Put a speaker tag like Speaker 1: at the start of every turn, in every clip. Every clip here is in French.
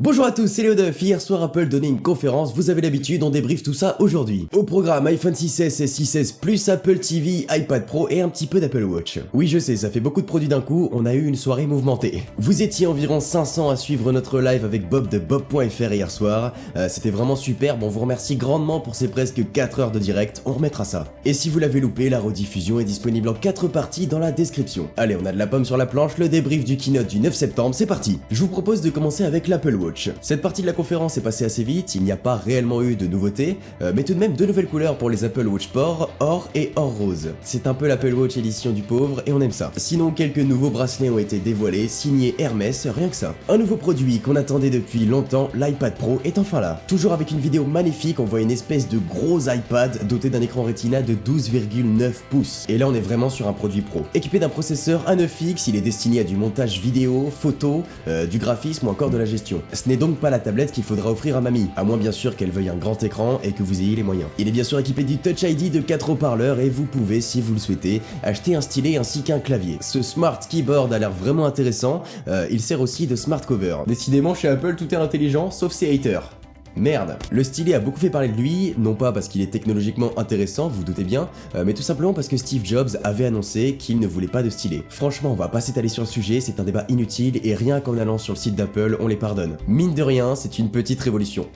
Speaker 1: Bonjour à tous, c'est Léoduff. Hier soir Apple donnait une conférence, vous avez l'habitude, on débriefe tout ça aujourd'hui. Au programme iPhone 6s et 6s Plus, Apple TV, iPad Pro et un petit peu d'Apple Watch. Oui je sais, ça fait beaucoup de produits d'un coup, on a eu une soirée mouvementée. Vous étiez environ 500 à suivre notre live avec Bob de Bob.fr hier soir, c'était vraiment superbe, on vous remercie grandement pour ces presque 4 heures de direct, on remettra ça. Et si vous l'avez loupé, la rediffusion est disponible en 4 parties dans la description. Allez, on a de la pomme sur la planche, le débrief du keynote du 9 septembre, c'est parti. Je vous propose de commencer avec l'Apple Watch. Cette partie de la conférence est passée assez vite, il n'y a pas réellement eu de nouveautés, mais tout de même 2 nouvelles couleurs pour les Apple Watch Sport, or et or rose. C'est un peu l'Apple Watch édition du pauvre et on aime ça. Sinon quelques nouveaux bracelets ont été dévoilés, signés Hermès, rien que ça. Un nouveau produit qu'on attendait depuis longtemps, l'iPad Pro est enfin là. Toujours avec une vidéo magnifique, on voit une espèce de gros iPad doté d'un écran Retina de 12,9 pouces. Et là on est vraiment sur un produit pro. Équipé d'un processeur A9X, il est destiné à du montage vidéo, photo, du graphisme ou encore de la gestion. Ce n'est donc pas la tablette qu'il faudra offrir à mamie, à moins bien sûr qu'elle veuille un grand écran et que vous ayez les moyens. Il est bien sûr équipé du Touch ID de 4 haut-parleurs et vous pouvez, si vous le souhaitez, acheter un stylet ainsi qu'un clavier. Ce Smart Keyboard a l'air vraiment intéressant, il sert aussi de Smart Cover. Décidément chez Apple tout est intelligent sauf ses haters. Merde. Le stylet a beaucoup fait parler de lui, non pas parce qu'il est technologiquement intéressant, vous vous doutez bien, mais tout simplement parce que Steve Jobs avait annoncé qu'il ne voulait pas de stylet. Franchement, on va pas s'étaler sur le sujet, c'est un débat inutile et rien qu'en allant sur le site d'Apple, on les pardonne. Mine de rien, c'est une petite révolution.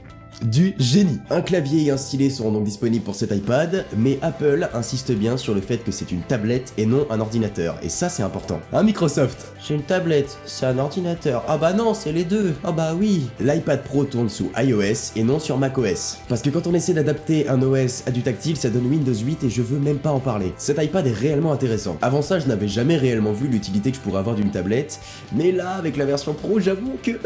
Speaker 1: Du génie. Un clavier et un stylet seront donc disponibles pour cet iPad, mais Apple insiste bien sur le fait que c'est une tablette et non un ordinateur, et ça c'est important. Un Microsoft. C'est une tablette, c'est un ordinateur. Ah bah non, c'est les deux. Ah bah oui. L'iPad Pro tourne sous iOS et non sur macOS. Parce que quand on essaie d'adapter un OS à du tactile, ça donne Windows 8 et je veux même pas en parler. Cet iPad est réellement intéressant. Avant ça, je n'avais jamais réellement vu l'utilité que je pourrais avoir d'une tablette, mais là, avec la version Pro, j'avoue que...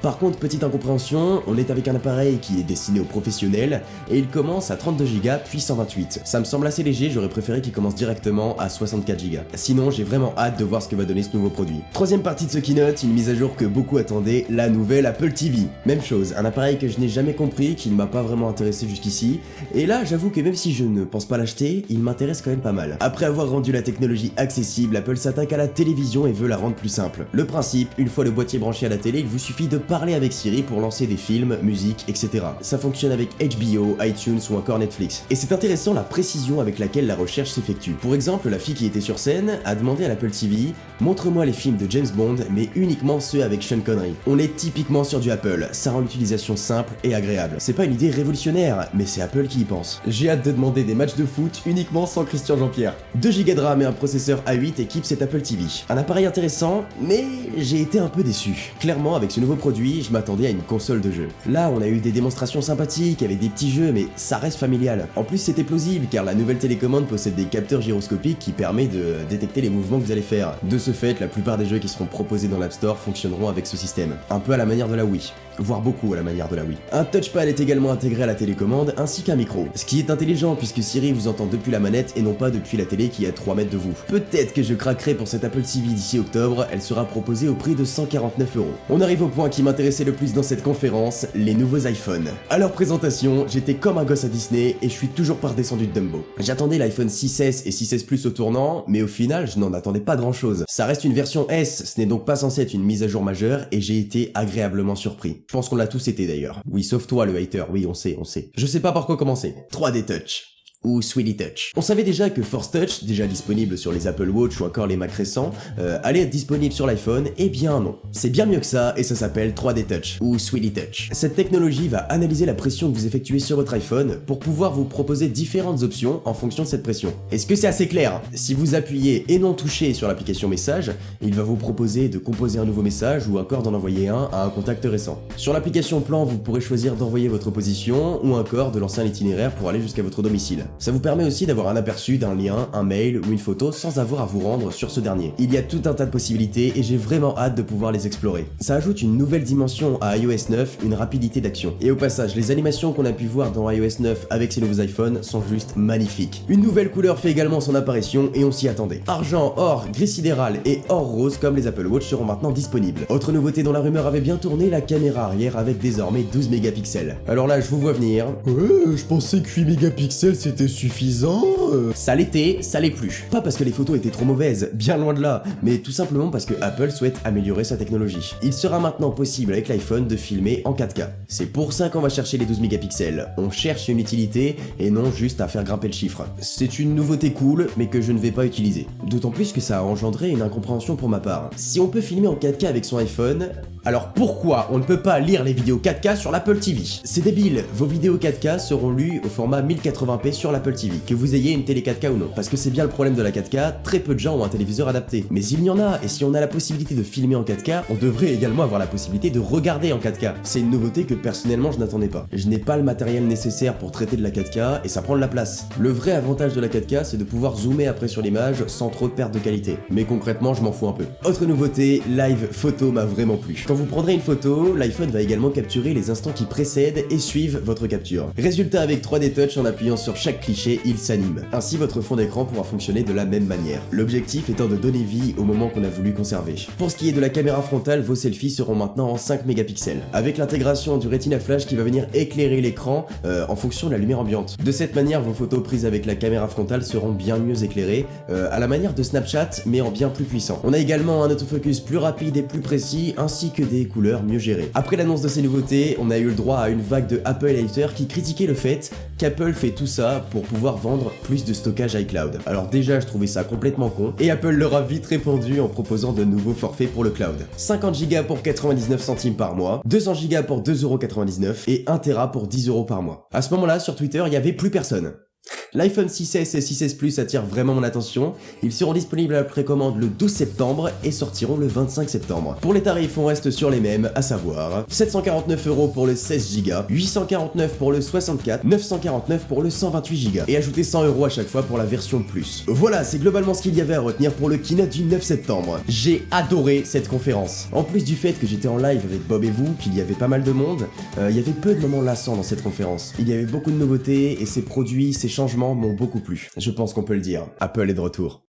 Speaker 1: Par contre, petite incompréhension, on est avec un appareil qui est destiné aux professionnels et il commence à 32 Go puis 128. Ça me semble assez léger, j'aurais préféré qu'il commence directement à 64 Go. Sinon, j'ai vraiment hâte de voir ce que va donner ce nouveau produit. Troisième partie de ce keynote, une mise à jour que beaucoup attendaient, la nouvelle Apple TV. Même chose, un appareil que je n'ai jamais compris, qui ne m'a pas vraiment intéressé jusqu'ici, et là j'avoue que même si je ne pense pas l'acheter, il m'intéresse quand même pas mal. Après avoir rendu la technologie accessible, Apple s'attaque à la télévision et veut la rendre plus simple. Le principe, une fois le boîtier branché à la télé, il vous suffit de parler avec Siri pour lancer des films, musique, etc. Ça fonctionne avec HBO, iTunes ou encore Netflix. Et c'est intéressant la précision avec laquelle la recherche s'effectue. Pour exemple, la fille qui était sur scène a demandé à l'Apple TV « Montre-moi les films de James Bond, mais uniquement ceux avec Sean Connery ». On est typiquement sur du Apple, ça rend l'utilisation simple et agréable. C'est pas une idée révolutionnaire, mais c'est Apple qui y pense. J'ai hâte de demander des matchs de foot uniquement sans Christian Jean-Pierre. 2 Go de RAM et un processeur A8 équipent cet Apple TV. Un appareil intéressant, mais j'ai été un peu déçu. Clairement, avec ce nouveau produit, je m'attendais à une console de jeu. Là, on a eu des démonstrations sympathique avec des petits jeux, mais ça reste familial. En plus c'était plausible car la nouvelle télécommande possède des capteurs gyroscopiques qui permettent de détecter les mouvements que vous allez faire. De ce fait, la plupart des jeux qui seront proposés dans l'App Store fonctionneront avec ce système. Un peu à la manière de la Wii. Voire beaucoup à la manière de la Wii. Un touchpad est également intégré à la télécommande ainsi qu'un micro. Ce qui est intelligent puisque Siri vous entend depuis la manette et non pas depuis la télé qui est à 3 mètres de vous. Peut-être que je craquerai pour cette Apple TV d'ici octobre, elle sera proposée au prix de 149€. On arrive au point qui m'intéressait le plus dans cette conférence, les nouveaux iPhones. Alors présentation, j'étais comme un gosse à Disney et je suis toujours pas redescendu de Dumbo. J'attendais l'iPhone 6s et 6s Plus au tournant, mais au final je n'en attendais pas grand chose. Ça reste une version S, ce n'est donc pas censé être une mise à jour majeure et j'ai été agréablement surpris. Je pense qu'on l'a tous été d'ailleurs. Oui, sauf toi le hater, oui on sait. Je sais pas par quoi commencer. 3D Touch. Ou Sweetie Touch. On savait déjà que Force Touch, déjà disponible sur les Apple Watch ou encore les Mac récents, allait être disponible sur l'iPhone, eh bien non. C'est bien mieux que ça et ça s'appelle 3D Touch ou Sweetie Touch. Cette technologie va analyser la pression que vous effectuez sur votre iPhone pour pouvoir vous proposer différentes options en fonction de cette pression. Est-ce que c'est assez clair? Si vous appuyez et non touchez sur l'application message, il va vous proposer de composer un nouveau message ou encore d'en envoyer un à un contact récent. Sur l'application plan, vous pourrez choisir d'envoyer votre position ou encore de lancer un itinéraire pour aller jusqu'à votre domicile. Ça vous permet aussi d'avoir un aperçu d'un lien, un mail ou une photo sans avoir à vous rendre sur ce dernier. Il y a tout un tas de possibilités et j'ai vraiment hâte de pouvoir les explorer. Ça ajoute une nouvelle dimension à iOS 9, une rapidité d'action. Et au passage, les animations qu'on a pu voir dans iOS 9 avec ces nouveaux iPhones sont juste magnifiques. Une nouvelle couleur fait également son apparition et on s'y attendait. Argent, or, gris sidéral et or rose comme les Apple Watch seront maintenant disponibles. Autre nouveauté dont la rumeur avait bien tourné, la caméra arrière avec désormais 12 mégapixels. Alors là, je vous vois venir. Ouais, je pensais que 8 mégapixels c'était c'était suffisant Ça l'était, ça l'est plus. Pas parce que les photos étaient trop mauvaises, bien loin de là, mais tout simplement parce que Apple souhaite améliorer sa technologie. Il sera maintenant possible avec l'iPhone de filmer en 4K. C'est pour ça qu'on va chercher les 12 mégapixels. On cherche une utilité et non juste à faire grimper le chiffre. C'est une nouveauté cool, mais que je ne vais pas utiliser. D'autant plus que ça a engendré une incompréhension pour ma part. Si on peut filmer en 4K avec son iPhone, alors pourquoi on ne peut pas lire les vidéos 4K sur l'Apple TV? C'est débile, vos vidéos 4K seront lues au format 1080p sur l'Apple TV, que vous ayez une télé 4K ou non. Parce que c'est bien le problème de la 4K, très peu de gens ont un téléviseur adapté. Mais il y en a, et si on a la possibilité de filmer en 4K, on devrait également avoir la possibilité de regarder en 4K. C'est une nouveauté que personnellement je n'attendais pas. Je n'ai pas le matériel nécessaire pour traiter de la 4K, et ça prend de la place. Le vrai avantage de la 4K, c'est de pouvoir zoomer après sur l'image sans trop de perte de qualité. Mais concrètement, je m'en fous un peu. Autre nouveauté, Live Photo m'a vraiment plu. Quand vous prendrez une photo, l'iPhone va également capturer les instants qui précèdent et suivent votre capture. Résultat, avec 3D Touch, en appuyant sur chaque cliché, il s'anime. Ainsi, votre fond d'écran pourra fonctionner de la même manière. L'objectif étant de donner vie au moment qu'on a voulu conserver. Pour ce qui est de la caméra frontale, vos selfies seront maintenant en 5 mégapixels, avec l'intégration du Retina Flash qui va venir éclairer l'écran en fonction de la lumière ambiante. De cette manière, vos photos prises avec la caméra frontale seront bien mieux éclairées, à la manière de Snapchat, mais en bien plus puissant. On a également un autofocus plus rapide et plus précis, ainsi que des couleurs mieux gérées. Après l'annonce de ces nouveautés, on a eu le droit à une vague de Apple haters qui critiquaient le fait qu'Apple fait tout ça pour pouvoir vendre plus de stockage iCloud. Alors déjà, je trouvais ça complètement con, et Apple leur a vite répondu en proposant de nouveaux forfaits pour le cloud. 50 Go pour 99 centimes par mois, 200 Go pour 2,99€ et 1 Tera pour 10€ par mois. À ce moment-là, sur Twitter, il y avait plus personne. L'iPhone 6S et 6S Plus attirent vraiment mon attention. Ils seront disponibles à la précommande le 12 septembre et sortiront le 25 septembre. Pour les tarifs, on reste sur les mêmes, à savoir 749€ pour le 16 Go, 849 pour le 64, 949 pour le 128 Go et ajoutez 100€ à chaque fois pour la version Plus. Voilà, c'est globalement ce qu'il y avait à retenir pour le keynote du 9 septembre. J'ai adoré cette conférence. En plus du fait que j'étais en live avec Bob et vous, qu'il y avait pas mal de monde, il y avait peu de moments lassants dans cette conférence. Il y avait beaucoup de nouveautés et ces produits, ces changements m'ont beaucoup plu. Je pense qu'on peut le dire. Apple est de retour.